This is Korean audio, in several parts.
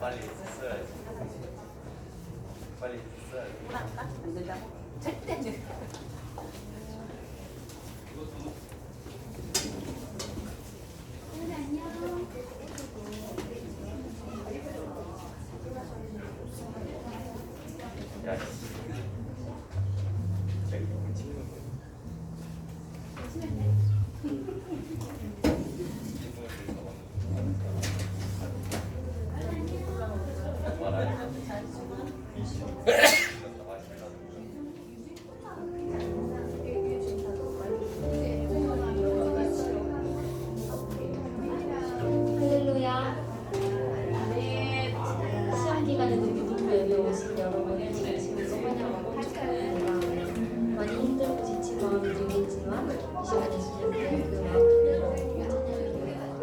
빨리 써야지. 빨리 써야지. 안 된다고? 절대 안 된다. 야, 저기 찍는 거. 할렐루야. 시험 기간에도 믿음으로 여기 오신 여러분을 진심으로 환영하고 축하드립니다. 많이 힘들고 지친 마음이 들겠지만 이 시간에 주님께 그 마음 그대로 찬양드려요.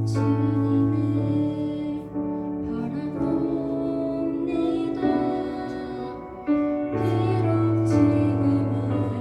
주님을 바라봅니다. 비록 지금은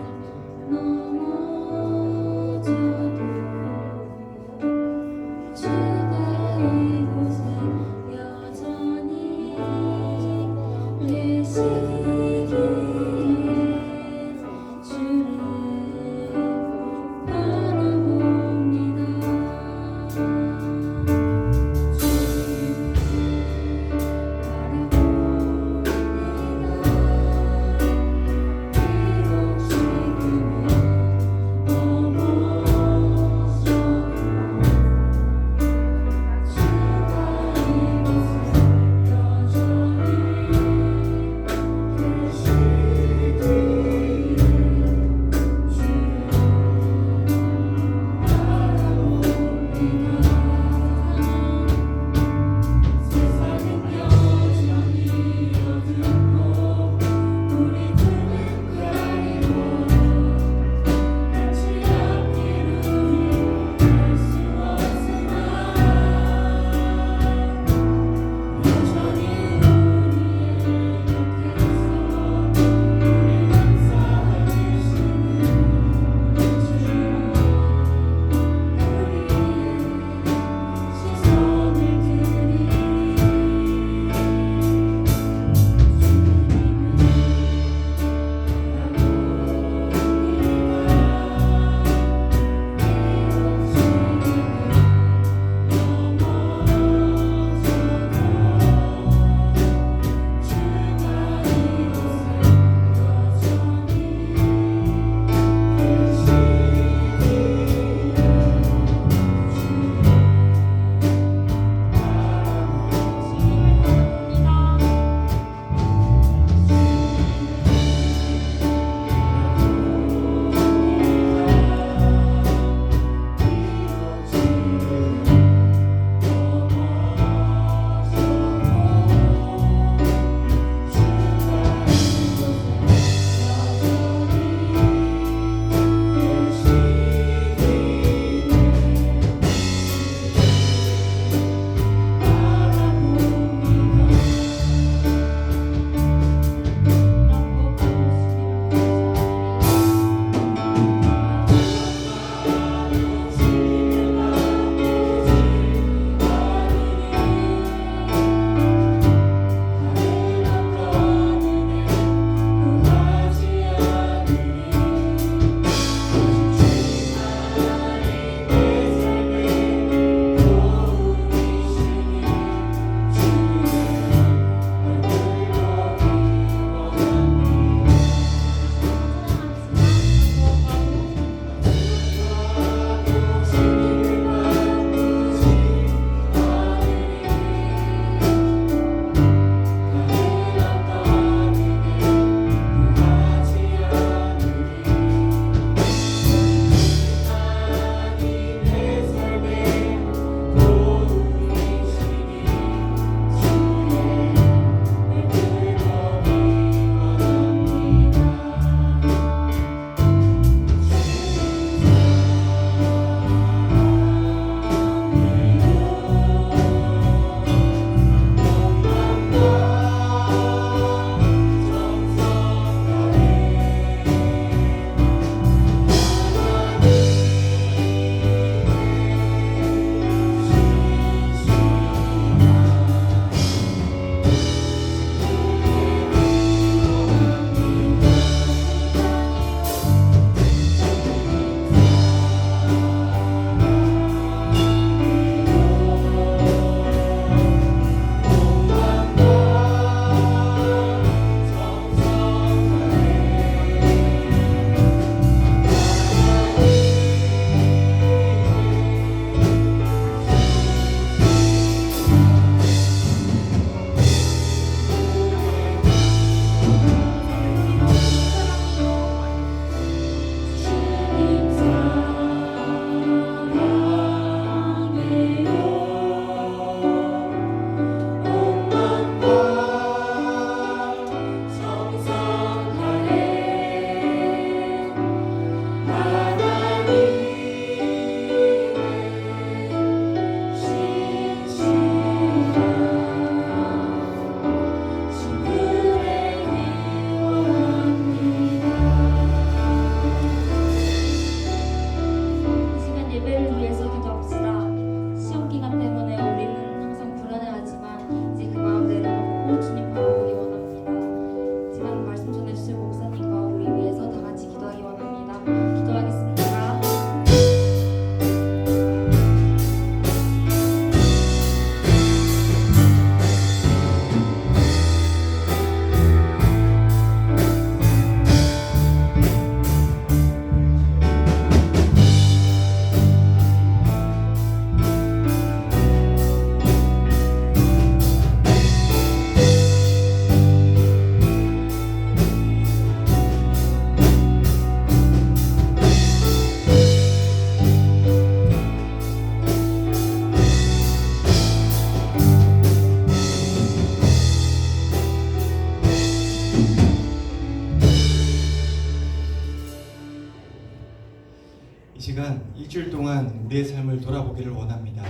시간 일주일 동안 우리의 삶을 돌아보기를 원합니다.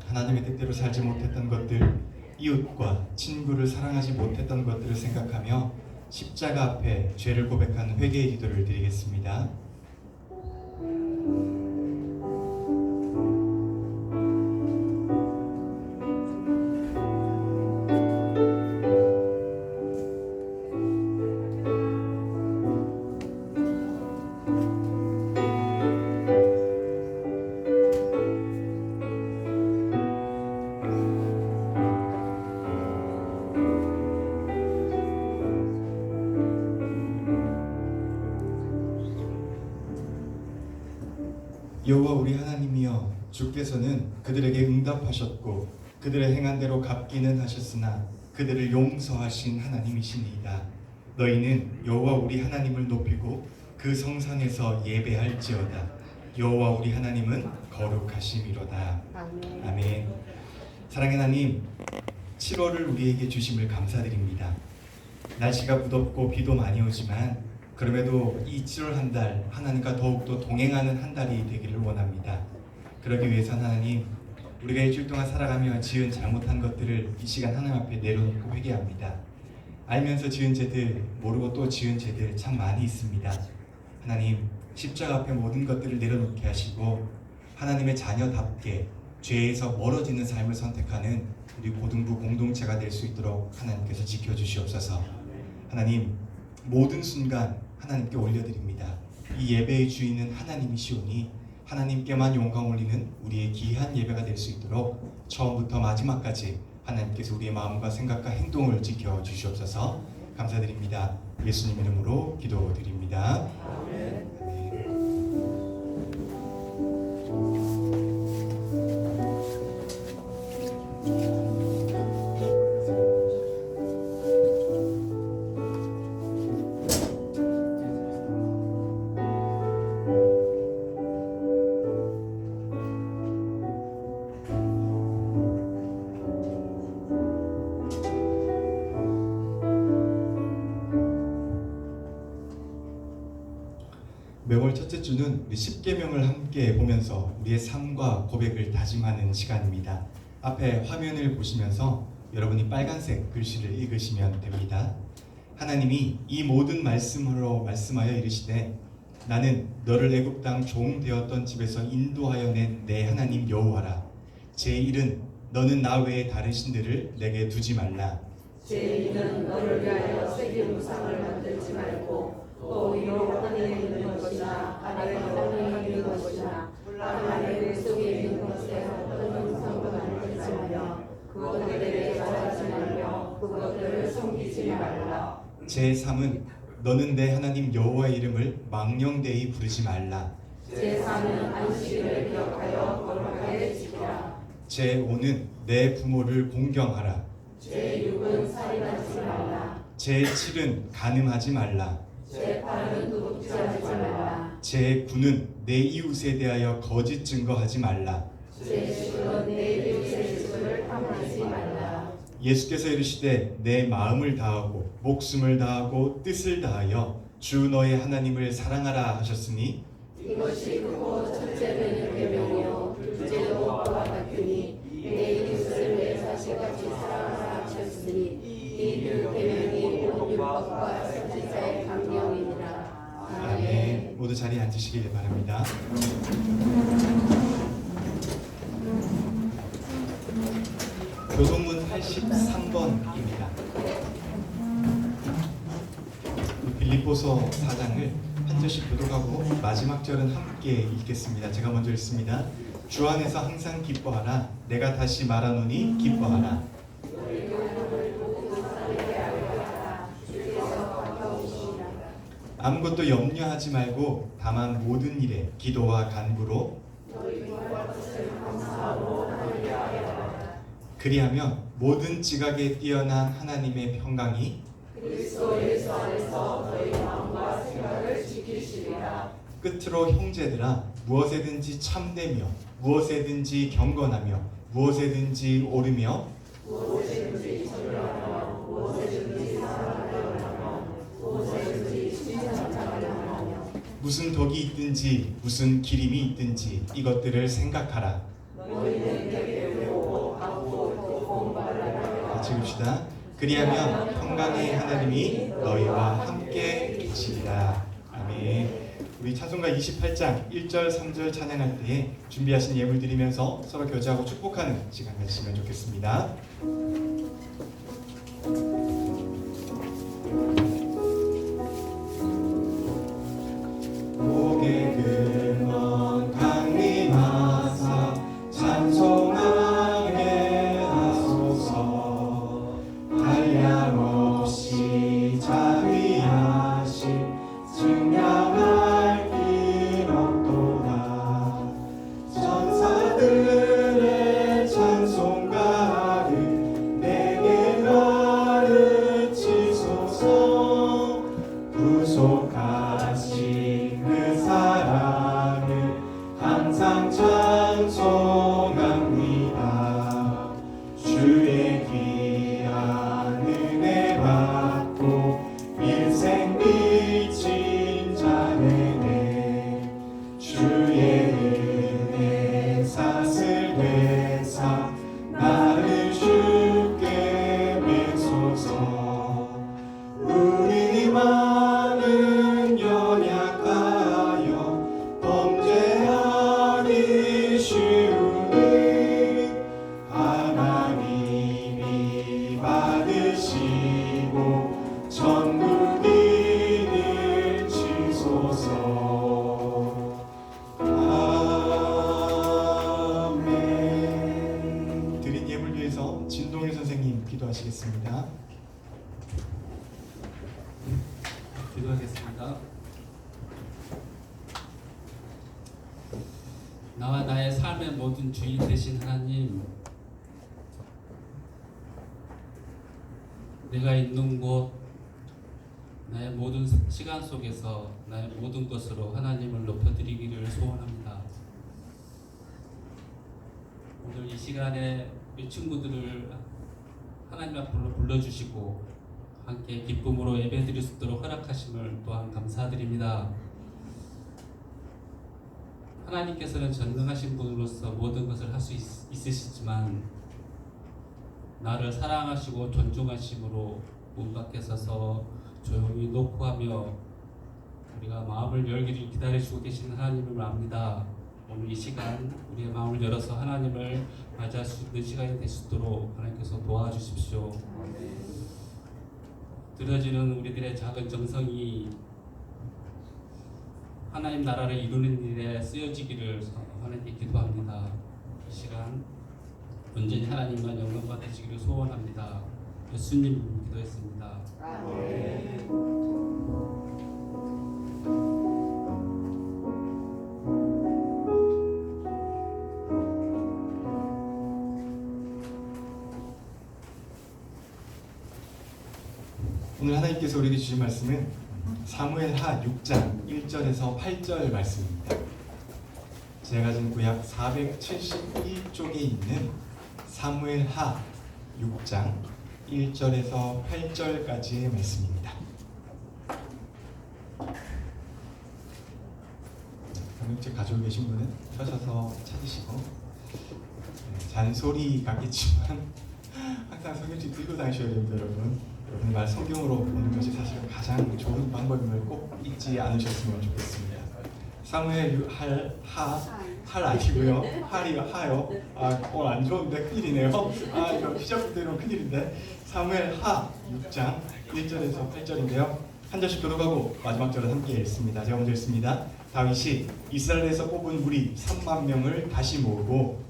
하나님의 뜻대로 살지 못했던 것들, 이웃과 친구를 사랑하지 못했던 것들을 생각하며 십자가 앞에 죄를 고백하는 회개의 기도를 드리겠습니다. 여호와 우리 하나님이여, 주께서는 그들에게 응답하셨고 그들의 행한 대로 갚기는 하셨으나 그들을 용서하신 하나님이시니이다. 너희는 여호와 우리 하나님을 높이고 그 성산에서 예배할지어다. 여호와 우리 하나님은 거룩하심이로다. 아멘. 아멘. 사랑의 하나님, 7월을 우리에게 주심을 감사드립니다. 날씨가 무덥고 비도 많이 오지만 그럼에도 이 7월 한 달 하나님과 더욱더 동행하는 한 달이 되기를 원합니다. 그러기 위해서는 하나님, 우리가 일주일 동안 살아가며 지은 잘못한 것들을 이 시간 하나님 앞에 내려놓고 회개합니다. 알면서 지은 죄들, 모르고 또 지은 죄들 참 많이 있습니다. 하나님, 십자가 앞에 모든 것들을 내려놓게 하시고 하나님의 자녀답게 죄에서 멀어지는 삶을 선택하는 우리 고등부 공동체가 될 수 있도록 하나님께서 지켜주시옵소서. 하나님, 모든 순간 하나님께 올려드립니다. 이 예배의 주인은 하나님이시오니 하나님께만 영광 올리는 우리의 귀한 예배가 될 수 있도록 처음부터 마지막까지 하나님께서 우리의 마음과 생각과 행동을 지켜주시옵소서. 감사드립니다. 예수님 이름으로 기도드립니다. 아멘. 매월 첫째 주는 우리 10계명을 함께 보면서 우리의 삶과 고백을 다짐하는 시간입니다. 앞에 화면을 보시면서 여러분이 빨간색 글씨를 읽으시면 됩니다. 하나님이 이 모든 말씀으로 말씀하여 이르시되 나는 너를 애굽 땅 종 되었던 집에서 인도하여 낸 내 하나님 여호와라. 제1은 너는 나 외에 다른 신들을 내게 두지 말라. 제2는 너를 위하여 새긴 우상을 만들지 말고 또 위로 하늘에 있는 것이나 아래에 있는 것이나 하늘 속에 있는 것에 어떤 형상도 만들지 말며 그것들에게 바라지 말며 그것들을 섬기지 말라. 제3은 너는 내 하나님 여호와의 이름을 망령되이 부르지 말라. 제3은 안식일을 기억하여 거룩하게 지키라. 제5는 내 부모를 공경하라. 제6은 살인하지 말라. 제7은 간음하지 말라. 제8은 도둑질하지 말라. 제9는 내 이웃에 대하여 거짓 증거하지 말라. 제10은 내 이웃의 집을 탐하지 말라. 예수께서 이르시되 내 마음을 다하고 목숨을 다하고 뜻을 다하여 주 너의 하나님을 사랑하라 하셨으니 이것이 크고 첫째는 계명이요 둘째도 그와 같으니 내 이웃을 내 자식같이 사랑하라 하셨으니 이 두 계명이 온 율법과 선지자의 강령이니라. 아멘. 모두 자리에 앉으시길 바랍니다. 교동문 83번입니다. 빌립보서 4장을 한 절씩 교독하고 마지막 절은 함께 읽겠습니다. 제가 먼저 읽습니다. 주 안에서 항상 기뻐하라. 내가 다시 말하노니 기뻐하라. 아무것도 염려하지 말고 다만 모든 일에 기도와 간구로 그리하면 모든 지각에 뛰어난 하나님의 평강이 그리스도 예수 안에서 너희 마음과 생각을 지키시리라. 끝으로 형제들아, 무엇에든지 참되며 무엇에든지 경건하며 무엇에든지 오르며 무엇이든지 선良무엇이든지 사랑하며 무엇이든지 칭찬하며 무슨 덕이 있든지 무슨 기림이 있든지 이것들을 생각하라. 너희는 배우고 받고 또 공부하라. 같이 읽읍시다. 그리하면 평강의 하나님이 너희와 함께 계시리라. 아멘. 우리 찬송가 28장 1절 3절 찬양할 때에 준비하신 예물 드리면서 서로 교제하고 축복하는 시간 가지시면 좋겠습니다. 고개 근원 강림하사 찬송하게 하소서. 한량없이 자비하심 증명할 길 없도다. 천사들의 찬송가를 내게 가르치소서. 구속하신 그 사랑을 항상 찬송합니다. 주의 귀한 은혜 받고 일생 비친 자네네. 주의 은혜 사슬 되사 나를 주께 메소서. 우리 마음은 연약하여 범죄하기 쉬우니 하나님이 받으시고 천국인을 치소서. 아멘. 드린 예물 위해서 진동일 선생님 기도하시겠습니다. 기도하겠습니다. 나와 나의 삶의 모든 주인 되신 하나님, 내가 있는 곳, 나의 모든 시간 속에서 나의 모든 것으로 하나님을 높여드리기를 소원합니다. 오늘 이 시간에 우리 친구들을 하나님 앞으로 불러주시고 함께 기쁨으로 예배드릴 수 있도록 허락하심을 또한 감사드립니다. 하나님께서는 전능하신 분으로서 모든 것을 할 수 있으시지만 나를 사랑하시고 존중하심으로 문 밖에 서서 조용히 녹화하며 우리가 마음을 열기를 기다리시고 계신 하나님을 압니다. 오늘 이 시간 우리의 마음을 열어서 하나님을 맞이할 수 있는 시간이 될 수 있도록 하나님께서 도와주십시오. 들어지는 우리들의 작은 정성이 하나님 나라를 이루는 일에 쓰여지기를 하나님께 기도합니다. 이 시간 온전히 하나님만 영광 받으시기를 소원합니다. 예수님 기도했습니다. 아멘. 오늘 하나님께서 우리에게 주신 말씀은 사무엘하 6장 1절에서 8절 말씀입니다. 제가 가진 구약 471쪽에 있는 사무엘하 6장 1절에서 8절까지의 말씀입니다. 성경책 가지고 계신 분은 펴셔서 찾으시고, 잔소리 같겠지만 항상 성경책 들고 다니셔야 됩니다, 여러분. 여러분 말 성경으로 보는 것이 사실 가장 좋은 방법임을 꼭 잊지 않으셨으면 좋겠습니다. 사무엘 할 아니고요. 할이 하요. 오늘 안 좋은데 큰일이네요. 이거 시작부터 큰일인데. 사무엘 하 6장 1절에서 8절인데요. 한 절씩 교독하고 마지막 절을 함께 읽습니다. 제가 먼저 읽습니다. 다윗이 이스라엘에서 뽑은 무리 3만 명을 다시 모으고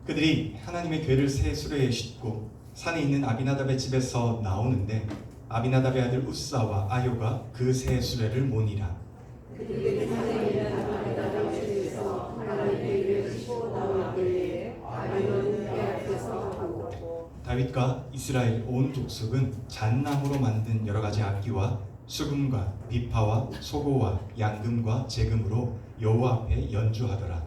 그들이 하나님의 궤를 새 수레에 싣고 산에 있는 아비나답의 집에서 나오는데 아비나답의 아들 우사와 아요가 그 새 수레를 모니라. 다윗과 이스라엘 온 족속은 잣나무로 만든 여러 가지 악기와 수금과 비파와 소고와 양금과 재금으로 여호와 앞에 연주하더라.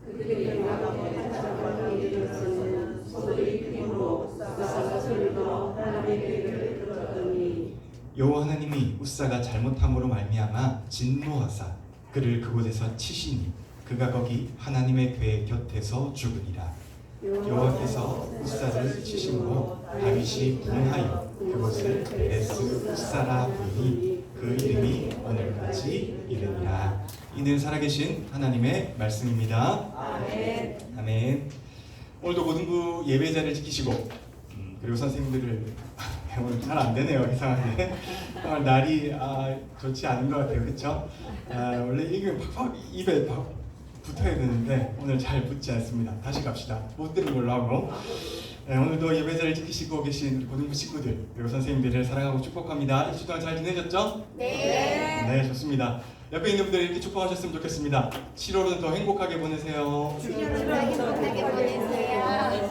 그들이 나가고 한자과 이르렀으면 소들이 힘으로 우사가 소리를 들어 하나님의 계획을 들었더니 여호와 하나님이 우사가 잘못함으로 말미암아 진노하사 그를 그곳에서 치시니 그가 거기 하나님의 궤 곁에서 죽으니라. 여호와께서 우사를 치심으로 다윗이 분하여 그곳을 베레스 우사라 부르니 그 이름이 오늘까지 이르니라. 이는 살아계신 하나님의 말씀입니다. 아멘. 아멘. 오늘도 고등부 예배자를 지키시고 그리고 선생님들을 오늘 잘 안 되네요. 이상하게 날이 좋지 않은 것 같아요. 그렇죠? 원래 이게 팍팍 입에 붙어야 되는데 오늘 잘 붙지 않습니다. 다시 갑시다. 못 들은 걸로 하고. 오늘도 예배자를 지키시고 계신 고등부 친구들 그리고 선생님들을 사랑하고 축복합니다. 이 주 동안 잘 지내셨죠? 네. 네, 좋습니다. 옆에 있는 분들 이렇게 축복하셨으면 좋겠습니다. 7월은 더 행복하게 보내세요. 편하게 보내세요.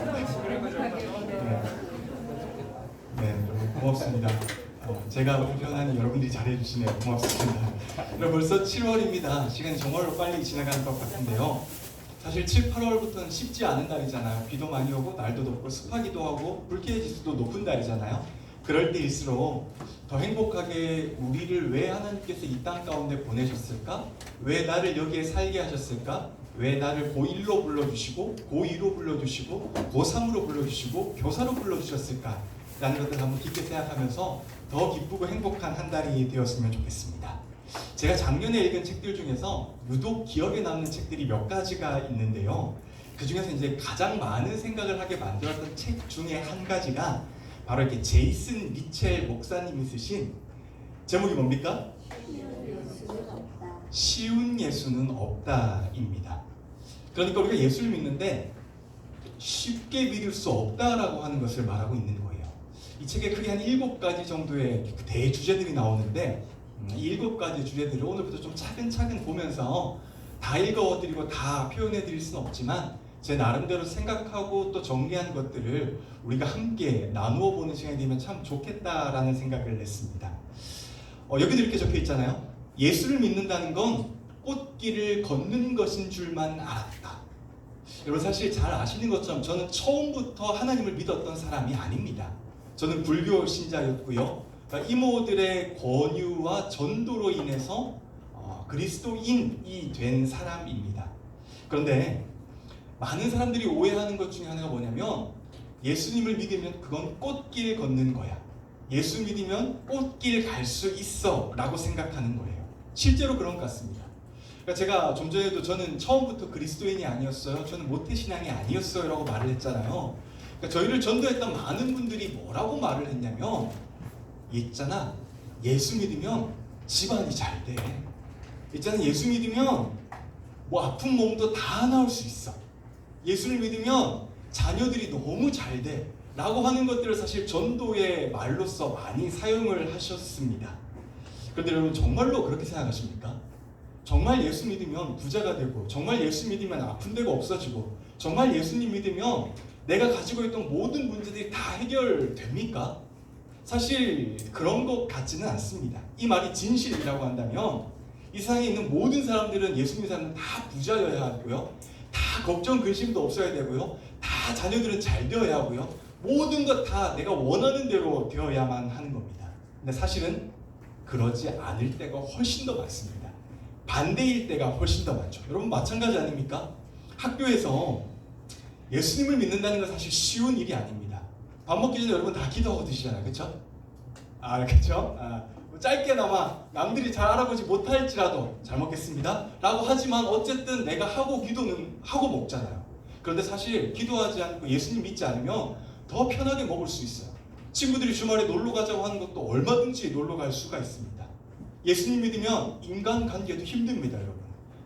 네, 여러분 고맙습니다. 제가 불편하니 여러분들이 잘해주시네요. 고맙습니다. 벌써 7월입니다. 시간이 정말로 빨리 지나가는 것 같은데요. 사실 7, 8월부터는 쉽지 않은 달이잖아요. 비도 많이 오고 날도 덥고 습하기도 하고 불쾌해 지수도 높은 달이잖아요. 그럴 때일수록 더 행복하게 우리를 왜 하나님께서 이 땅 가운데 보내셨을까? 왜 나를 여기에 살게 하셨을까? 왜 나를 고1로 불러주시고 고2로 불러주시고 고3으로 불러주시고 교사로 불러주셨을까? 라는 것들을 한번 깊게 생각하면서 더 기쁘고 행복한 한 달이 되었으면 좋겠습니다. 제가 작년에 읽은 책들 중에서 유독 기억에 남는 책들이 몇 가지가 있는데요. 그 중에서 이제 가장 많은 생각을 하게 만들었던 책 중에 한 가지가 바로 이렇게 제이슨 미첼 목사님이 쓰신 제목이 뭡니까? 쉬운 예수는 없다입니다. 그러니까 우리가 예수를 믿는데 쉽게 믿을 수 없다라고 하는 것을 말하고 있는 거예요. 이 책에 크게 한 7가지 정도의 대주제들이 나오는데 이 7가지 주제들을 오늘부터 좀 차근차근 보면서 다 읽어드리고 다 표현해드릴 수는 없지만 제 나름대로 생각하고 또 정리한 것들을 우리가 함께 나누어 보는 시간이 되면 참 좋겠다라는 생각을 했습니다. 여기도 이렇게 적혀 있잖아요. 예수를 믿는다는 건 꽃길을 걷는 것인 줄만 알았다. 여러분 사실 잘 아시는 것처럼 저는 처음부터 하나님을 믿었던 사람이 아닙니다. 저는 불교 신자였고요. 그러니까 이모들의 권유와 전도로 인해서 그리스도인이 된 사람입니다. 그런데 많은 사람들이 오해하는 것 중에 하나가 뭐냐면 예수님을 믿으면 그건 꽃길 걷는 거야. 예수 믿으면 꽃길 갈 수 있어 라고 생각하는 거예요. 실제로 그런 것 같습니다. 그러니까 제가 좀 전에도 저는 처음부터 그리스도인이 아니었어요. 저는 모태신앙이 아니었어요 라고 말을 했잖아요. 그러니까 저희를 전도했던 많은 분들이 뭐라고 말을 했냐면 있잖아, 예수 믿으면 집안이 잘 돼. 있잖아, 예수 믿으면 뭐 아픈 몸도 다 나을 수 있어. 예수를 믿으면 자녀들이 너무 잘 돼 라고 하는 것들을 사실 전도의 말로서 많이 사용을 하셨습니다. 그런데 여러분 정말로 그렇게 생각하십니까? 정말 예수 믿으면 부자가 되고 정말 예수 믿으면 아픈 데가 없어지고 정말 예수님 믿으면 내가 가지고 있던 모든 문제들이 다 해결됩니까? 사실 그런 것 같지는 않습니다. 이 말이 진실이라고 한다면 이 세상에 있는 모든 사람들은 예수 믿는 사람은 다 부자여야 하고요. 다 걱정 근심도 없어야 되고요. 다 자녀들은 잘 되어야 하고요. 모든 것 다 내가 원하는 대로 되어야만 하는 겁니다. 근데 사실은 그러지 않을 때가 훨씬 더 많습니다. 반대일 때가 훨씬 더 많죠. 여러분 마찬가지 아닙니까? 학교에서 예수님을 믿는다는 건 사실 쉬운 일이 아닙니다. 밥 먹기 전에 여러분 다 기도하고 드시잖아요. 그렇죠? 그렇죠? 짧게나마 남들이 잘 알아보지 못할지라도 잘 먹겠습니다 라고 하지만 어쨌든 내가 하고 기도는 하고 먹잖아요. 그런데 사실 기도하지 않고 예수님 믿지 않으면 더 편하게 먹을 수 있어요. 친구들이 주말에 놀러 가자고 하는 것도 얼마든지 놀러 갈 수가 있습니다. 예수님 믿으면 인간관계도 힘듭니다. 여러분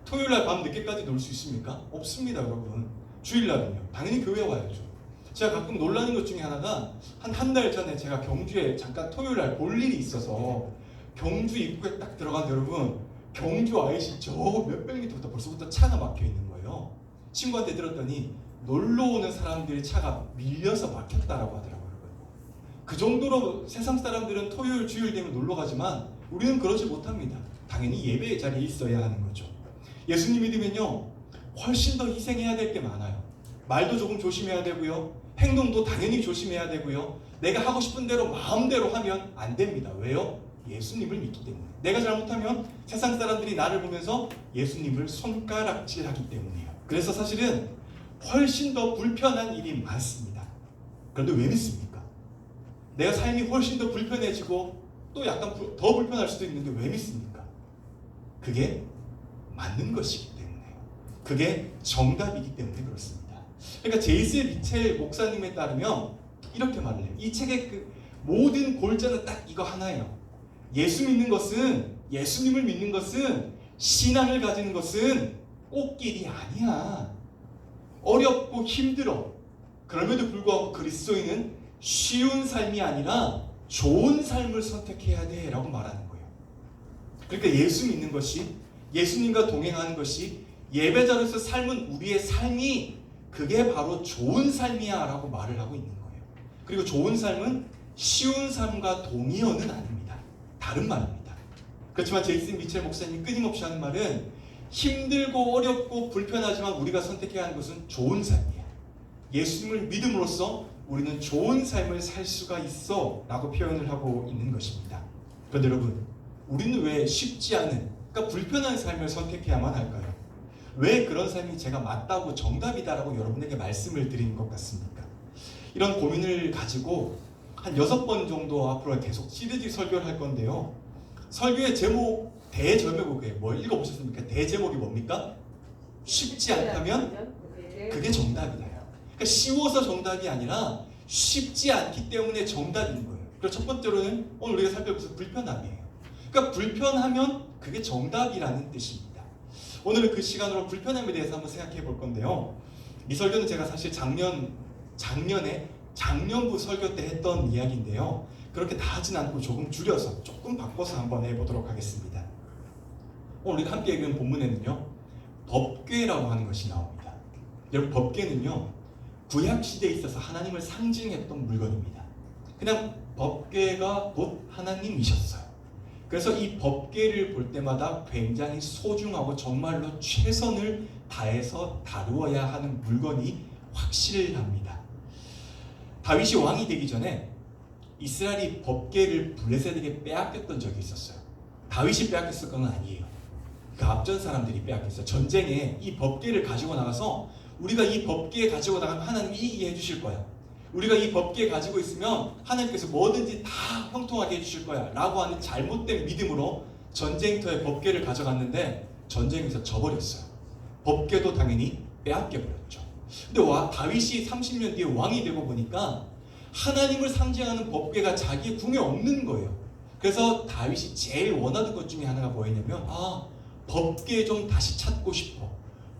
토요일날 밤 늦게까지 놀 수 있습니까? 없습니다. 여러분 주일날은요 당연히 교회 와야죠. 제가 가끔 놀라는 것 중에 하나가 한 달 전에 제가 경주에 잠깐 토요일날 볼 일이 있어서 경주 입구에 딱 들어간 여러분 경주 IC 저 몇백 미터부터 벌써부터 차가 막혀 있는 거예요. 친구한테 들었더니 놀러 오는 사람들이 차가 밀려서 막혔다라고 하더라고요. 그 정도로 세상 사람들은 토요일 주일 되면 놀러 가지만 우리는 그러지 못합니다. 당연히 예배의 자리에 있어야 하는 거죠. 예수님 믿으면요, 훨씬 더 희생해야 될 게 많아요. 말도 조금 조심해야 되고요, 행동도 당연히 조심해야 되고요, 내가 하고 싶은 대로 마음대로 하면 안 됩니다. 왜요? 예수님을 믿기 때문에. 내가 잘못하면 세상 사람들이 나를 보면서 예수님을 손가락질하기 때문이에요. 그래서 사실은 훨씬 더 불편한 일이 많습니다. 그런데 왜 믿습니까? 내가 삶이 훨씬 더 불편해지고 또 약간 더 불편할 수도 있는데 왜 믿습니까? 그게 맞는 것이기 때문에요. 그게 정답이기 때문에 그렇습니다. 그러니까 제이스 미첼 목사님에 따르면 이렇게 말을 해요. 이 책의 그 모든 골자는 딱 이거 하나예요. 예수 믿는 것은, 예수님을 믿는 것은, 신앙을 가지는 것은 꽃길이 아니야. 어렵고 힘들어. 그럼에도 불구하고 그리스도인은 쉬운 삶이 아니라 좋은 삶을 선택해야 돼 라고 말하는 거예요. 그러니까 예수 믿는 것이, 예수님과 동행하는 것이, 예배자로서 삶은 우리의 삶이 그게 바로 좋은 삶이야 라고 말을 하고 있는 거예요. 그리고 좋은 삶은 쉬운 삶과 동의어는 아닙니다. 다른 말입니다. 그렇지만 제이스 미첼 목사님이 끊임없이 하는 말은 힘들고 어렵고 불편하지만 우리가 선택해야 하는 것은 좋은 삶이야. 예수님을 믿음으로써 우리는 좋은 삶을 살 수가 있어 라고 표현을 하고 있는 것입니다. 그런데 여러분, 우리는 왜 쉽지 않은, 그러니까 불편한 삶을 선택해야만 할까요? 왜 그런 삶이 제가 맞다고 정답이다라고 여러분에게 말씀을 드리는 것 같습니까? 이런 고민을 가지고 한 6번 정도 앞으로 계속 시리즈 설교를 할 건데요. 설교의 제목, 대제목이 뭘 읽어보셨습니까? 대제목이 뭡니까? 쉽지 않다면 그게 정답이다. 그러니까 쉬워서 정답이 아니라 쉽지 않기 때문에 정답인 거예요. 그리고 첫 번째로는 오늘 우리가 살펴볼 것은 불편함이에요. 그러니까 불편하면 그게 정답이라는 뜻입니다. 오늘은 그 시간으로 불편함에 대해서 한번 생각해 볼 건데요. 이 설교는 제가 사실 작년부 설교 때 했던 이야기인데요. 그렇게 다 하진 않고 조금 줄여서 조금 바꿔서 한번 해보도록 하겠습니다. 오늘 우리가 함께 읽은 본문에는요, 법궤라고 하는 것이 나옵니다. 여러분, 법궤는요, 구약시대에 있어서 하나님을 상징했던 물건입니다. 그냥 법궤가 곧 하나님이셨어요. 그래서 이 법궤를 볼 때마다 굉장히 소중하고 정말로 최선을 다해서 다루어야 하는 물건이 확실합니다. 다윗이 왕이 되기 전에 이스라엘이 법궤를 블레셋에게 빼앗겼던 적이 있었어요. 다윗이 빼앗겼을 건 아니에요. 그 앞전 사람들이 빼앗겼어요. 전쟁에 이 법궤를 가지고 나가서 우리가 이 법궤 가지고 나가면 하나님이 이기게 해주실 거야. 우리가 이 법궤 가지고 있으면 하나님께서 뭐든지 다 형통하게 해주실 거야 라고 하는 잘못된 믿음으로 전쟁터에 법궤를 가져갔는데 전쟁에서 져버렸어요. 법궤도 당연히 빼앗겨버렸죠. 근데 다윗이 30년 뒤에 왕이 되고 보니까 하나님을 상징하는 법궤가 자기의 궁에 없는 거예요. 그래서 다윗이 제일 원하는 것 중에 하나가 뭐였냐면, 법궤 좀 다시 찾고 싶어,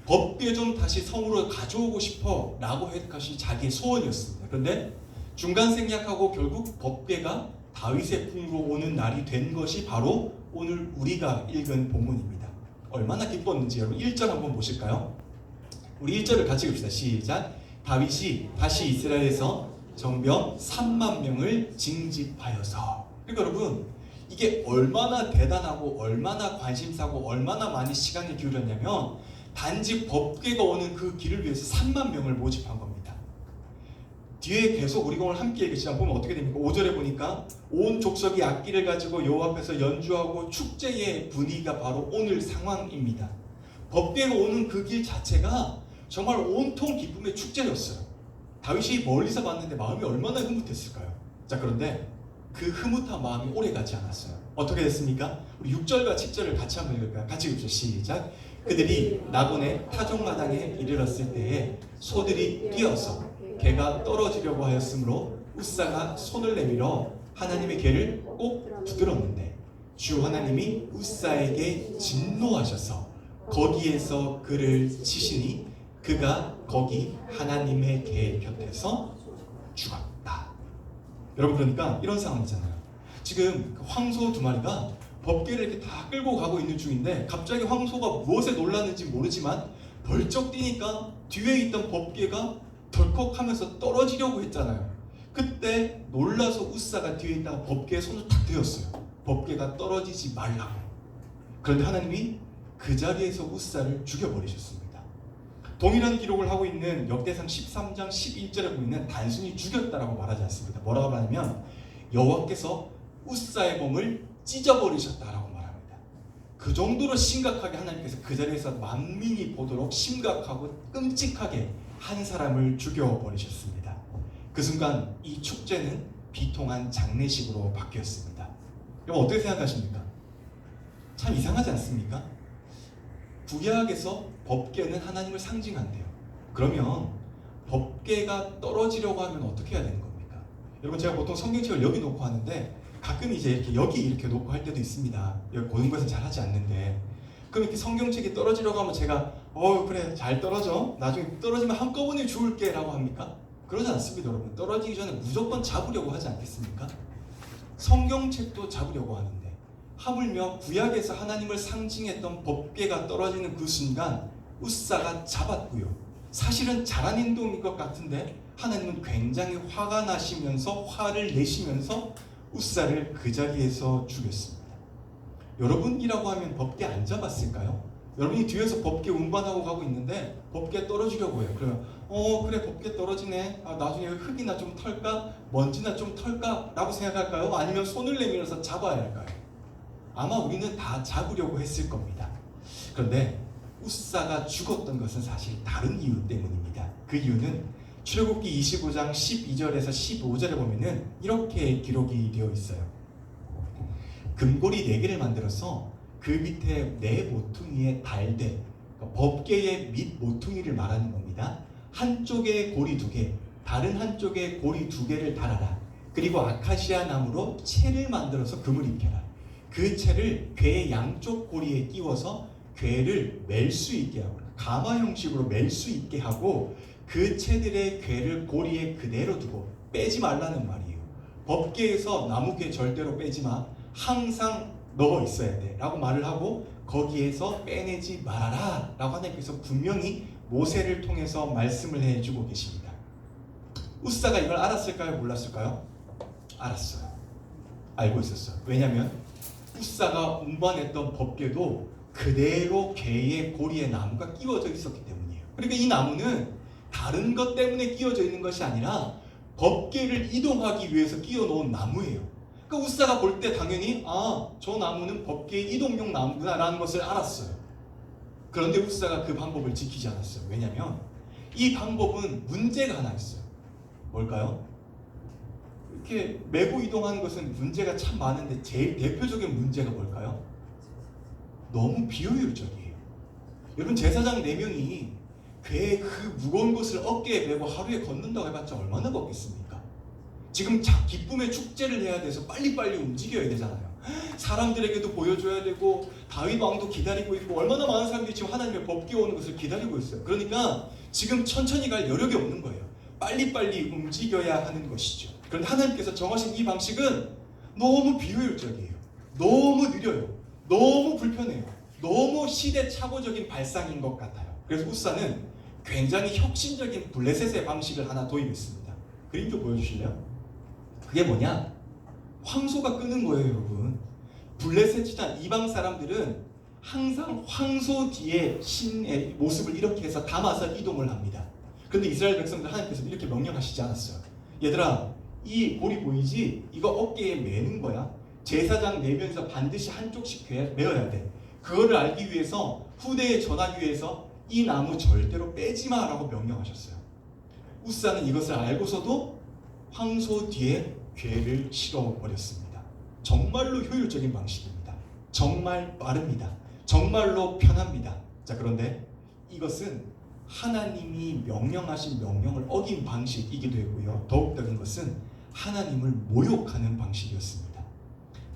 법궤 좀 다시 성으로 가져오고 싶어 라고 했던 것이 자기의 소원이었습니다. 그런데 중간 생략하고 결국 법궤가 다윗의 품으로 오는 날이 된 것이 바로 오늘 우리가 읽은 본문입니다. 얼마나 기뻤는지 여러분 1절 한번 보실까요? 우리 1절을 같이 읽읍시다. 시작. 다윗이 다시 이스라엘에서 정병 3만 명을 징집하여서. 그러니까 여러분, 이게 얼마나 대단하고 얼마나 관심사고 얼마나 많이 시간을 기울였냐면 단지 법궤가 오는 그 길을 위해서 3만 명을 모집한 겁니다. 뒤에 계속 우리가 오늘 함께 읽으시면 보면 어떻게 됩니까? 5절에 보니까 온 족속이 악기를 가지고 여호와 앞에서 연주하고 축제의 분위기가 바로 오늘 상황입니다. 법궤가 오는 그 길 자체가 정말 온통 기쁨의 축제였어요. 다윗이 멀리서 봤는데 마음이 얼마나 흐뭇했을까요? 자, 그런데 그 흐뭇한 마음이 오래가지 않았어요. 어떻게 됐습니까? 우리 6절과 7절을 같이 한번 읽을까요? 같이 읽읍시다. 시작. 그들이 나곤의 타종마당에 이르렀을 때에 소들이 뛰어서 개가 떨어지려고 하였으므로 우사가 손을 내밀어 하나님의 개를 꼭 붙들었는데 주 하나님이 우사에게 진노하셔서 거기에서 그를 치시니 그가 거기 하나님의 개 곁에서 죽었다. 여러분, 그러니까 이런 상황이잖아요. 지금 황소 2마리가 법궤를 이렇게 다 끌고 가고 있는 중인데 갑자기 황소가 무엇에 놀랐는지 모르지만 벌쩍 뛰니까 뒤에 있던 법궤가 덜컥하면서 떨어지려고 했잖아요. 그때 놀라서 우사가 뒤에 있다가 법궤에 손을 탁 대었어요. 법궤가 떨어지지 말라고. 그런데 하나님이 그 자리에서 웃사를 죽여버리셨습니다. 동일한 기록을 하고 있는 역대상 13장 11절에 보면 단순히 죽였다라고 말하지 않습니다. 뭐라고 말하냐면 여호와께서 웃사의 몸을 찢어버리셨다라고 말합니다. 그 정도로 심각하게 하나님께서 그 자리에서 만민이 보도록 심각하고 끔찍하게 한 사람을 죽여버리셨습니다. 그 순간 이 축제는 비통한 장례식으로 바뀌었습니다. 여러분 어떻게 생각하십니까? 참 이상하지 않습니까? 구약에서 법궤는 하나님을 상징한대요. 그러면 법궤가 떨어지려고 하면 어떻게 해야 되는 겁니까? 여러분 제가 보통 성경책을 여기 놓고 하는데 가끔 이제 이렇게 여기 이렇게 놓고 할 때도 있습니다. 여기 고등부에서는 잘 하지 않는데 그럼 이렇게 성경책이 떨어지려고 하면 제가 그래 잘 떨어져 나중에 떨어지면 한꺼번에 주울게 라고 합니까? 그러지 않습니다. 여러분 떨어지기 전에 무조건 잡으려고 하지 않겠습니까? 성경책도 잡으려고 하는데 하물며 구약에서 하나님을 상징했던 법궤가 떨어지는 그 순간 웃사가 잡았고요. 사실은 잘한 행동인 것 같은데 하나님은 굉장히 화가 나시면서 화를 내시면서 웃사를 그 자리에서 죽였습니다. 여러분이라고 하면 법궤 안 잡았을까요? 여러분이 뒤에서 법궤 운반하고 가고 있는데 법궤 떨어지려고 해요. 그러면 그래 법궤 떨어지네. 나중에 흙이나 좀 털까? 먼지나 좀 털까? 라고 생각할까요? 아니면 손을 내밀어서 잡아야 할까요? 아마 우리는 다 잡으려고 했을 겁니다. 그런데 웃사가 죽었던 것은 사실 다른 이유 때문입니다. 그 이유는 출애굽기 25장 12절에서 15절에 보면은 이렇게 기록이 되어 있어요. 금고리 4개를 만들어서 그 밑에 4모퉁이의 달대, 그러니까 법궤의 밑 모퉁이를 말하는 겁니다. 한쪽에 고리 2개, 다른 한쪽에 고리 2개를 달아라. 그리고 아카시아 나무로 채를 만들어서 금을 입혀라. 그 채를 궤의 양쪽 고리에 끼워서 궤를 멜 수 있게 하고 가마 형식으로 멜 수 있게 하고 그 채들의 궤를 고리에 그대로 두고 빼지 말라는 말이에요. 법궤에서 나무궤 절대로 빼지 마. 항상 넣어 있어야 돼 라고 말을 하고 거기에서 빼내지 말아라 라고 하나님께서 분명히 모세를 통해서 말씀을 해주고 계십니다. 웃사가 이걸 알았을까요? 몰랐을까요? 알았어요. 알고 있었어요. 왜냐하면 웃사가 운반했던 법궤도 그대로 궤의 고리에 나무가 끼워져 있었기 때문이에요. 그러니까 이 나무는 다른 것 때문에 끼워져 있는 것이 아니라 법궤를 이동하기 위해서 끼워 놓은 나무예요. 그러니까 웃사가 볼 때 당연히 저 나무는 법궤의 이동용 나무구나라는 것을 알았어요. 그런데 웃사가 그 방법을 지키지 않았어요. 왜냐하면 이 방법은 문제가 하나 있어요. 뭘까요? 이렇게 메고 이동하는 것은 문제가 참 많은데 제일 대표적인 문제가 뭘까요? 너무 비효율적이에요. 여러분 제사장 4명이 궤의 그 무거운 것을 어깨에 메고 하루에 걷는다고 해봤자 얼마나 걷겠습니까? 지금 기쁨의 축제를 해야 돼서 빨리빨리 움직여야 되잖아요. 사람들에게도 보여줘야 되고 다윗 왕도 기다리고 있고 얼마나 많은 사람들이 지금 하나님의 법궤 오는 것을 기다리고 있어요. 그러니까 지금 천천히 갈 여력이 없는 거예요. 빨리빨리 움직여야 하는 것이죠. 그런데 하나님께서 정하신 이 방식은 너무 비효율적이에요. 너무 느려요. 너무 불편해요. 너무 시대착오적인 발상인 것 같아요. 그래서 웃사는 굉장히 혁신적인 블레셋의 방식을 하나 도입했습니다. 그림 좀 보여주실래요? 그게 뭐냐? 황소가 끄는 거예요, 여러분. 블레셋이나 이방 사람들은 항상 황소 뒤에 신의 모습을 이렇게 해서 담아서 이동을 합니다. 그런데 이스라엘 백성들 하나님께서 이렇게 명령하시지 않았어요. 얘들아, 이 고리 보이지? 이거 어깨에 매는 거야. 제사장 4명에서 반드시 한쪽씩 메어야 돼. 그거를 알기 위해서 후대에 전하기 위해서 이 나무 절대로 빼지 마라고 명령하셨어요. 웃사는 이것을 알고서도 황소 뒤에 궤를 실어버렸습니다. 정말로 효율적인 방식입니다. 정말 빠릅니다. 정말로 편합니다. 자, 그런데 이것은 하나님이 명령하신 명령을 어긴 방식이기도 했고요. 더욱더 것은 하나님을 모욕하는 방식이었습니다.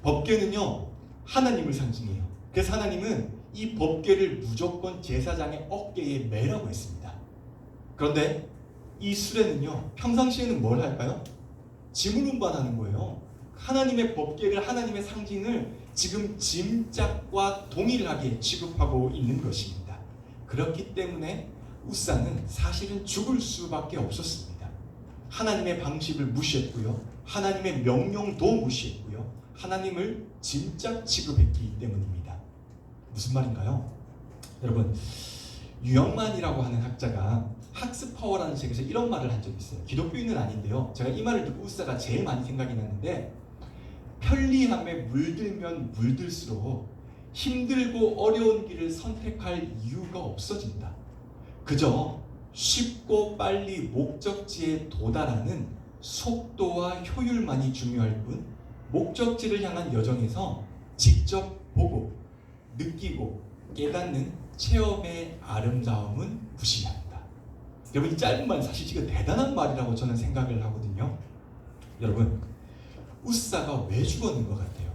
법궤는요, 하나님을 상징해요. 그래서 하나님은 이 법궤를 무조건 제사장의 어깨에 매라고 했습니다. 그런데 이 수레는요, 평상시에는 뭘 할까요? 짐을 운반하는 거예요. 하나님의 법궤를, 하나님의 상징을 지금 짐짝과 동일하게 취급하고 있는 것입니다. 그렇기 때문에 웃사는 사실은 죽을 수밖에 없었습니다. 하나님의 방식을 무시했고요. 하나님의 명령도 무시했고요. 하나님을 진짜 취급했기 때문입니다. 무슨 말인가요? 여러분, 유영만이라고 하는 학자가 학습파워라는 책에서 이런 말을 한 적이 있어요. 기독교인은 아닌데요. 제가 이 말을 듣고 우사가 제일 많이 생각이 났는데, 편리함에 물들면 물들수록 힘들고 어려운 길을 선택할 이유가 없어진다. 그저 쉽고 빨리 목적지에 도달하는 속도와 효율만이 중요할 뿐 목적지를 향한 여정에서 직접 보고 느끼고 깨닫는 체험의 아름다움은 무시한다. 여러분, 이 짧은 말 사실 이거 대단한 말이라고 저는 생각을 하거든요. 여러분, 우사가 왜 죽었는 것 같아요?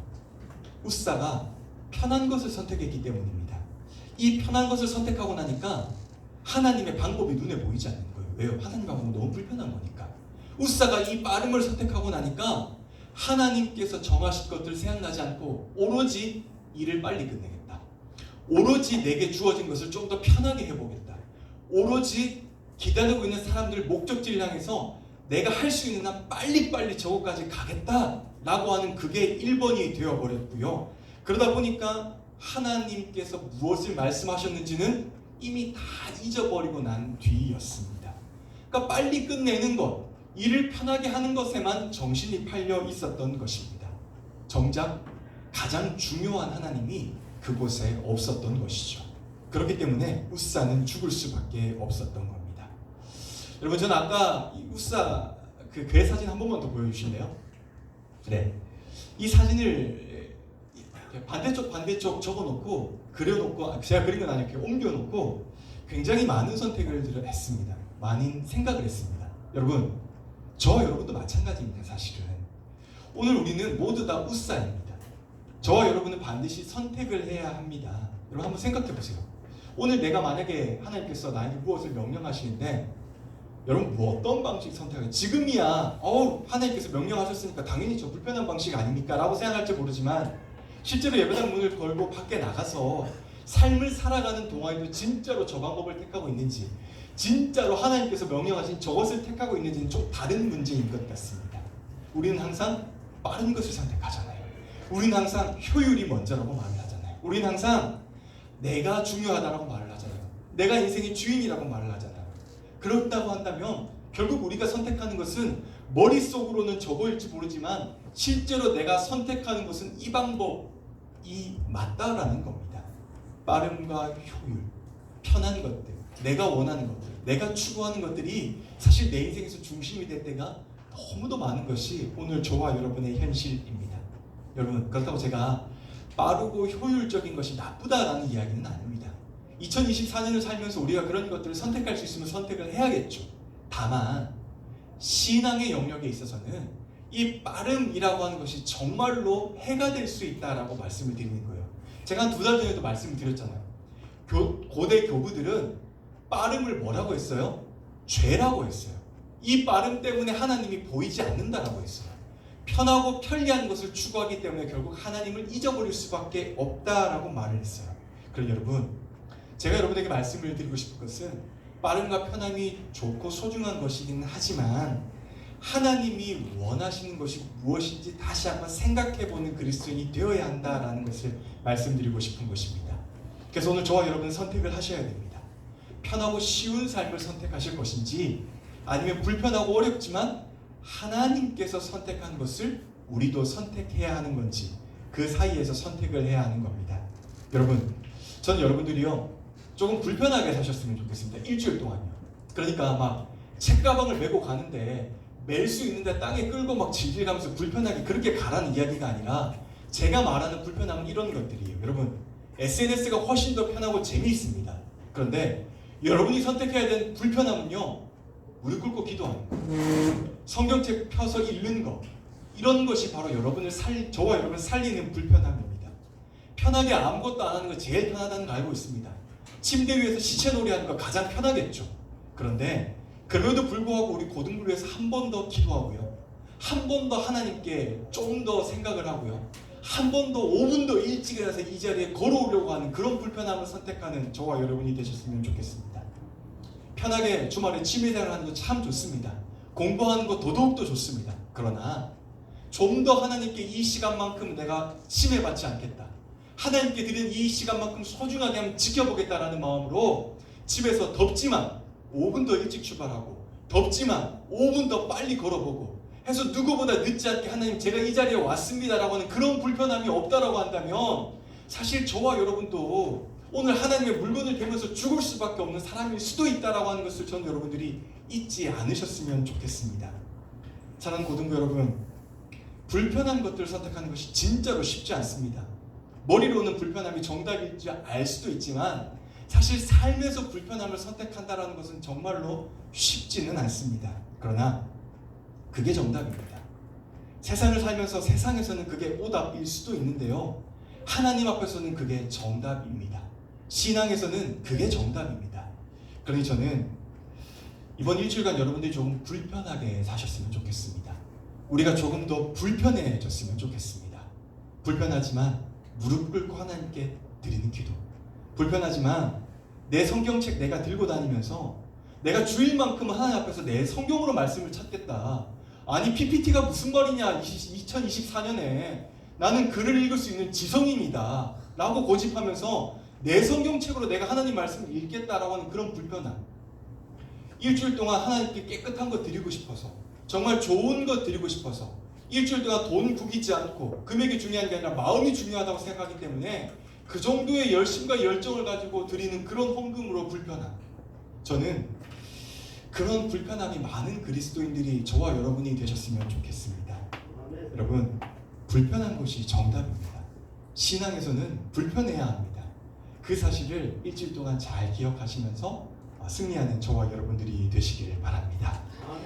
우사가 편한 것을 선택했기 때문입니다. 이 편한 것을 선택하고 나니까 하나님의 방법이 눈에 보이지 않는 거예요. 왜요? 하나님 방법은 너무 불편한 거니까. 우사가 이 빠름을 선택하고 나니까 하나님께서 정하실 것들 생각나지 않고 오로지 일을 빨리 끝내겠다. 오로지 내게 주어진 것을 좀 더 편하게 해보겠다. 오로지 기다리고 있는 사람들 목적지를 향해서 내가 할 수 있는 한 빨리빨리 저거까지 가겠다라고 하는 그게 1번이 되어버렸고요. 그러다 보니까 하나님께서 무엇을 말씀하셨는지는 이미 다 잊어버리고 난 뒤였습니다. 그러니까 빨리 끝내는 것, 일을 편하게 하는 것에만 정신이 팔려 있었던 것입니다. 정작 가장 중요한 하나님이 그곳에 없었던 것이죠. 그렇기 때문에 우사는 죽을 수밖에 없었던 겁니다. 여러분, 저는 아까 이 우사 그 괴 사진 한 번만 더 보여주실래요? 네, 이 사진을 반대쪽 적어놓고 그려놓고, 제가 그린 건 아니고 이렇게 옮겨놓고 굉장히 많은 선택을 했습니다. 많은 생각을 했습니다. 여러분, 저와 여러분도 마찬가지입니다. 사실은 오늘 우리는 모두 다 우사입니다. 저와 여러분은 반드시 선택을 해야 합니다. 여러분, 한번 생각해 보세요. 오늘 내가 만약에 하나님께서 나에게 무엇을 명령하시는데, 여러분 어떤 방식 선택할까요? 지금이야 하나님께서 명령하셨으니까 당연히 저 불편한 방식 아닙니까? 라고 생각할지 모르지만, 실제로 예배당 문을 걸고 밖에 나가서 삶을 살아가는 동안에도 진짜로 저 방법을 택하고 있는지, 진짜로 하나님께서 명령하신 저것을 택하고 있는지는 좀 다른 문제인 것 같습니다. 우리는 항상 빠른 것을 선택하잖아요. 우리는 항상 효율이 먼저라고 말을 하잖아요. 우리는 항상 내가 중요하다라고 말을 하잖아요. 내가 인생의 주인이라고 말을 하잖아요. 그렇다고 한다면 결국 우리가 선택하는 것은 머릿속으로는 저거일지 모르지만 실제로 내가 선택하는 것은 이 방법이 맞다라는 겁니다. 빠름과 효율, 편한 것들, 내가 원하는 것들, 내가 추구하는 것들이 사실 내 인생에서 중심이 될 때가 너무도 많은 것이 오늘 저와 여러분의 현실입니다. 여러분, 그렇다고 제가 빠르고 효율적인 것이 나쁘다라는 이야기는 아닙니다. 2024년을 살면서 우리가 그런 것들을 선택할 수 있으면 선택을 해야겠죠. 다만 신앙의 영역에 있어서는 이 빠름이라고 하는 것이 정말로 해가 될 수 있다라고 말씀을 드리는 거예요. 제가 한 2달 전에도 말씀을 드렸잖아요. 고대 교부들은 빠름을 뭐라고 했어요? 죄라고 했어요. 이 빠름 때문에 하나님이 보이지 않는다라고 했어요. 편하고 편리한 것을 추구하기 때문에 결국 하나님을 잊어버릴 수밖에 없다라고 말을 했어요. 그럼 여러분, 제가 여러분에게 말씀을 드리고 싶은 것은 빠름과 편함이 좋고 소중한 것이긴 하지만 하나님이 원하시는 것이 무엇인지 다시 한번 생각해보는 그리스도인이 되어야 한다라는 것을 말씀드리고 싶은 것입니다. 그래서 오늘 저와 여러분은 선택을 하셔야 됩니다. 편하고 쉬운 삶을 선택하실 것인지, 아니면 불편하고 어렵지만 하나님께서 선택한 것을 우리도 선택해야 하는 건지, 그 사이에서 선택을 해야 하는 겁니다. 여러분, 저는 여러분들이요 조금 불편하게 사셨으면 좋겠습니다. 일주일 동안요. 그러니까 막 책가방을 메고 가는데 멜 수 있는데 땅에 끌고 막 질질 가면서 불편하게 그렇게 가라는 이야기가 아니라, 제가 말하는 불편함은 이런 것들이에요. 여러분, SNS가 훨씬 더 편하고 재미있습니다. 그런데 여러분이 선택해야 되는 불편함은요, 무릎 꿇고 기도하는 거, 성경책 펴서 읽는 거, 이런 것이 바로 저와 여러분을 살리는 불편함입니다. 편하게 아무것도 안 하는 거 제일 편하다는 거 알고 있습니다. 침대 위에서 시체놀이 하는 거 가장 편하겠죠. 그런데 그럼에도 불구하고 우리 고등부를 위해서 한 번 더 기도하고요, 한 번 더 하나님께 좀 더 생각을 하고요, 한 번 더 5분 더 일찍 일어나서 이 자리에 걸어오려고 하는 그런 불편함을 선택하는 저와 여러분이 되셨으면 좋겠습니다. 편하게 주말에 취미생활 하는 거 참 좋습니다. 공부하는 거 더더욱더 좋습니다. 그러나 좀 더 하나님께 이 시간만큼 내가 침해받지 않겠다. 하나님께 드린 이 시간만큼 소중하게 한번 지켜보겠다라는 마음으로 집에서 덥지만 5분 더 일찍 출발하고 덥지만 5분 더 빨리 걸어보고 해서 누구보다 늦지 않게 하나님 제가 이 자리에 왔습니다라고 하는 그런 불편함이 없다라고 한다면 사실 저와 여러분도 오늘 하나님의 물건을 대면서 죽을 수밖에 없는 사람일 수도 있다라고 하는 것을 저는 여러분들이 잊지 않으셨으면 좋겠습니다. 사랑하는 고등부 여러분, 불편한 것들을 선택하는 것이 진짜로 쉽지 않습니다. 머리로는 불편함이 정답일지 알 수도 있지만 사실 삶에서 불편함을 선택한다는 것은 정말로 쉽지는 않습니다. 그러나 그게 정답입니다. 세상을 살면서 세상에서는 그게 오답일 수도 있는데요, 하나님 앞에서는 그게 정답입니다. 신앙에서는 그게 정답입니다. 그러니 저는 이번 일주일간 여러분들이 조금 불편하게 사셨으면 좋겠습니다. 우리가 조금 더 불편해졌으면 좋겠습니다. 불편하지만 무릎 꿇고 하나님께 드리는 기도, 불편하지만 내 성경책 내가 들고 다니면서 내가 주일만큼 하나님 앞에서 내 성경으로 말씀을 찾겠다. 아니 PPT가 무슨 말이냐, 2024년에 나는 글을 읽을 수 있는 지성인이다 라고 고집하면서 내 성경책으로 내가 하나님 말씀을 읽겠다라고 하는 그런 불편함, 일주일 동안 하나님께 깨끗한 것 드리고 싶어서, 정말 좋은 것 드리고 싶어서 일주일 동안 돈 구기지 않고 금액이 중요한 게 아니라 마음이 중요하다고 생각하기 때문에 그 정도의 열심과 열정을 가지고 드리는 그런 헌금으로 불편함, 저는 그런 불편함이 많은 그리스도인들이 저와 여러분이 되셨으면 좋겠습니다. 여러분, 불편한 것이 정답입니다. 신앙에서는 불편해야 합니다. 그 사실을 일주일 동안 잘 기억하시면서 승리하는 저와 여러분들이 되시길 바랍니다.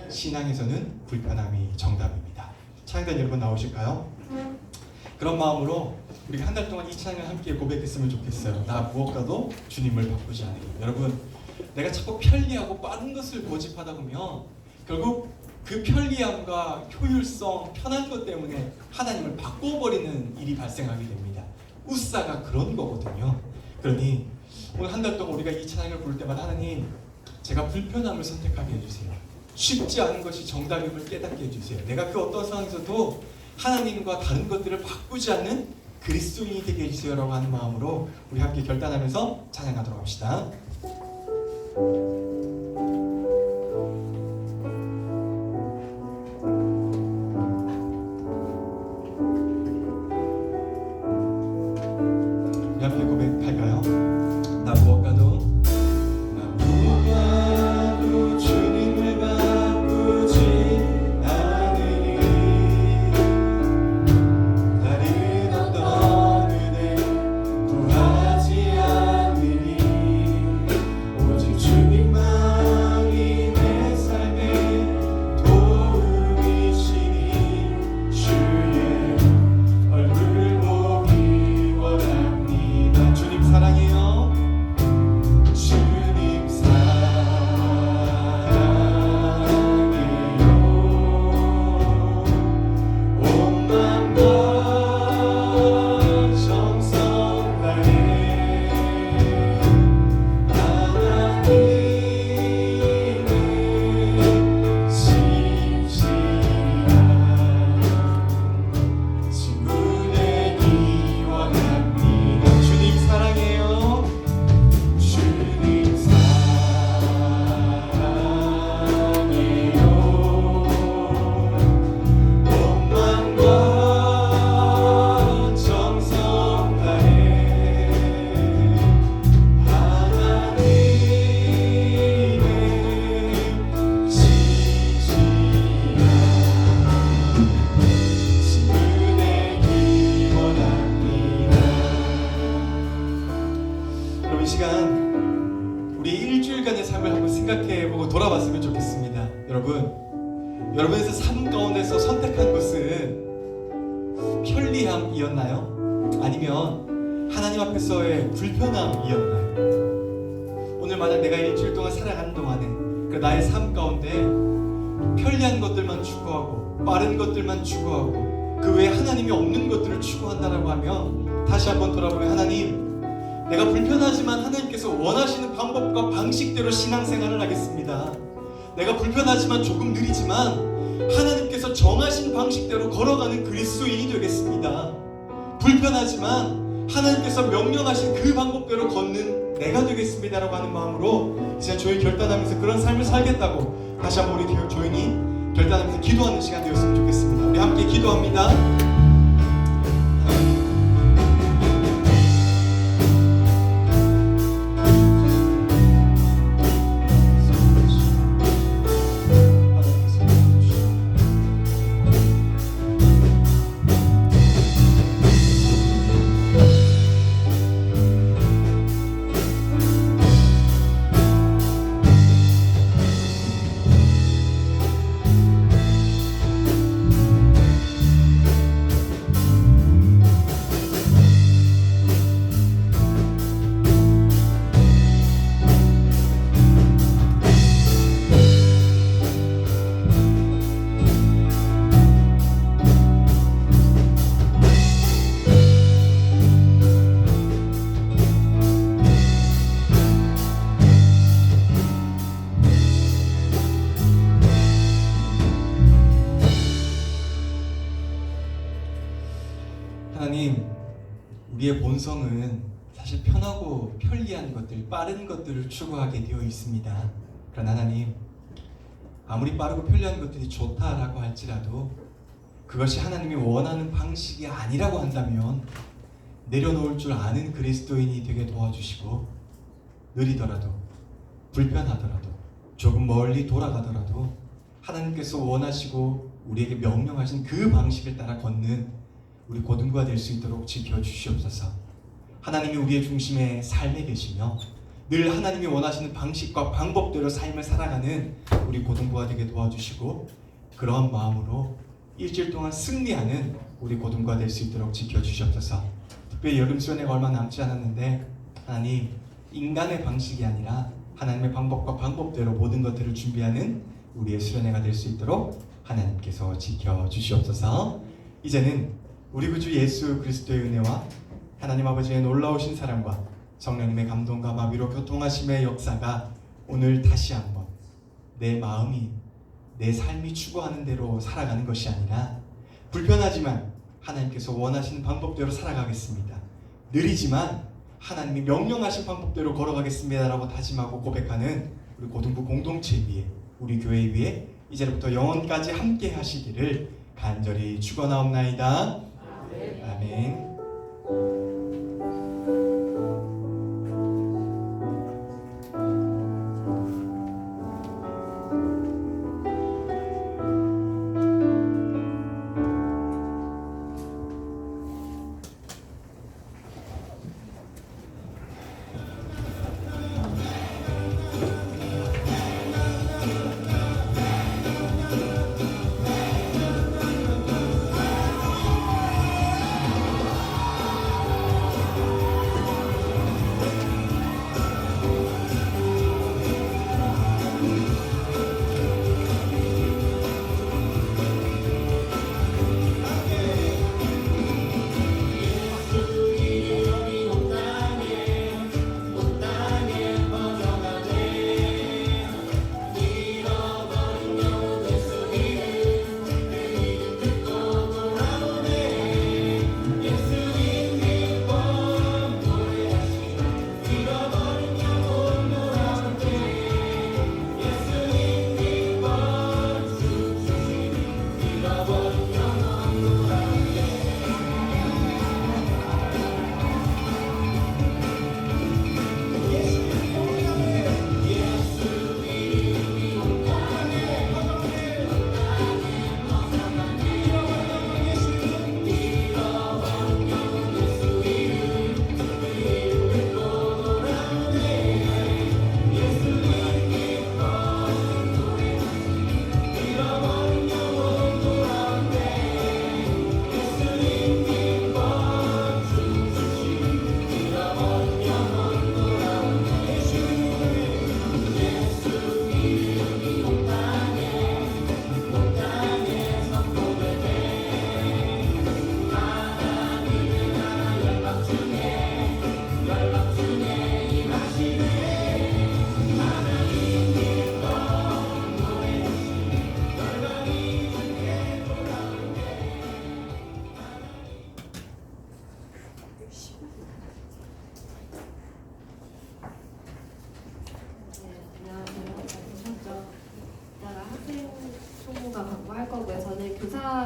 신앙에서는 불편함이 정답입니다. 찬양단 여러분 나오실까요? 그런 마음으로 우리 한 달 동안 이 찬양을 함께 고백했으면 좋겠어요. 나 무엇과도 주님을 바꾸지 않으리. 여러분, 내가 자꾸 편리하고 빠른 것을 고집하다 보면 결국 그 편리함과 효율성, 편한 것 때문에 하나님을 바꿔버리는 일이 발생하게 됩니다. 우사가 그런 거거든요. 그러니 오늘 한 달 동안 우리가 이 찬양을 부를 때마다 하나님, 제가 불편함을 선택하게 해주세요. 쉽지 않은 것이 정답임을 깨닫게 해주세요. 내가 그 어떤 상황에서도 하나님과 다른 것들을 바꾸지 않는 그리스도인이 되게 해주세요라고 하는 마음으로 우리 함께 결단하면서 찬양하도록 합시다. 우리 함께 고백할까요? 나 무엇과도 주님을 바꾸지 않으리. 다른 어떤 은혜 구하지 않으리. 오직 주님만이 내 삶의 도움이시니 주의 얼굴 보기 원합니다. 주님 사랑해요. 주님 사랑해요. 온 맘과 정성 다해 하나님의 진실한 친구 되기 원합니다. 주님 사랑해요. 주님 사랑해요. 온 맘과 정성 다해 하나님의 진실한 친구 되기 원합니다. 여러분, 이 시간 우리 일주일간의 삶을 한번 생각해보고 돌아봤으면 좋겠습니다. 여러분의 삶 가운데서 선택한 것은 편리함이었나요? 아니면 하나님 앞에서의 불편함이었나요? 오늘 만약 내가 일주일 동안 살아가는 동안에 그 나의 삶 가운데 편리한 것들만 추구하고 빠른 것들만 추구하고 그 외에 하나님이 없는 것들을 추구한다라고 하면 다시 한번 돌아보면, 하나님, 내가 불편하지만 하나님께서 원하시는 방법과 방식대로 신앙생활을 하겠습니다. 내가 불편하지만 조금 느리지만 하나님께서 정하신 방식대로 걸어가는 그리스도인이 되겠습니다. 불편하지만 하나님께서 명령하신 그 방법대로 걷는 내가 되겠습니다라고 하는 마음으로 이제 조용히 결단하면서 그런 삶을 살겠다고 다시 한번 우리 조용히 결단하면서 기도하는 시간 되었으면 좋겠습니다. 우리 함께 기도합니다. 하나님, 우리의 본성은 사실 편하고 편리한 것들, 빠른 것들을 추구하게 되어 있습니다. 그러나 하나님, 아무리 빠르고 편리한 것들이 좋다라고 할지라도 그것이 하나님이 원하는 방식이 아니라고 한다면 내려놓을 줄 아는 그리스도인이 되게 도와주시고, 느리더라도 불편하더라도 조금 멀리 돌아가더라도 하나님께서 원하시고 우리에게 명령하신 그 방식을 따라 걷는 우리 고등부가 될 수 있도록 지켜주시옵소서. 하나님이 우리의 중심에 삶에 계시며 늘 하나님이 원하시는 방식과 방법대로 삶을 살아가는 우리 고등부가 되게 도와주시고, 그러한 마음으로 일주일 동안 승리하는 우리 고등부가 될 수 있도록 지켜주시옵소서. 특별히 여름 수련회가 얼마 남지 않았는데 하나님, 인간의 방식이 아니라 하나님의 방법과 방법대로 모든 것들을 준비하는 우리의 수련회가 될 수 있도록 하나님께서 지켜주시옵소서. 이제는 우리 구주 예수 그리스도의 은혜와 하나님 아버지의 놀라우신 사랑과 성령님의 감동과 마비로 교통하심의 역사가 오늘 다시 한번 내 마음이, 내 삶이 추구하는 대로 살아가는 것이 아니라 불편하지만 하나님께서 원하시는 방법대로 살아가겠습니다. 느리지만 하나님이 명령하신 방법대로 걸어가겠습니다 라고 다짐하고 고백하는 우리 고등부 공동체 위에, 우리 교회 위에 이제부터 영원까지 함께 하시기를 간절히 축원하옵나이다. 아멘.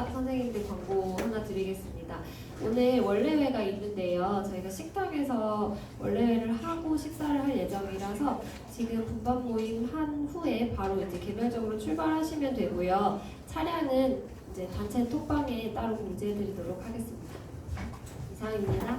제가 선생님들 광고 하나 드리겠습니다. 오늘 원래회가 있는데요. 저희가 식당에서 원래회를 하고 식사를 할 예정이라서 지금 분반 모임 한 후에 바로 이제 개별적으로 출발하시면 되고요. 차량은 이제 단체 톡방에 따로 공지해드리도록 하겠습니다. 이상입니다.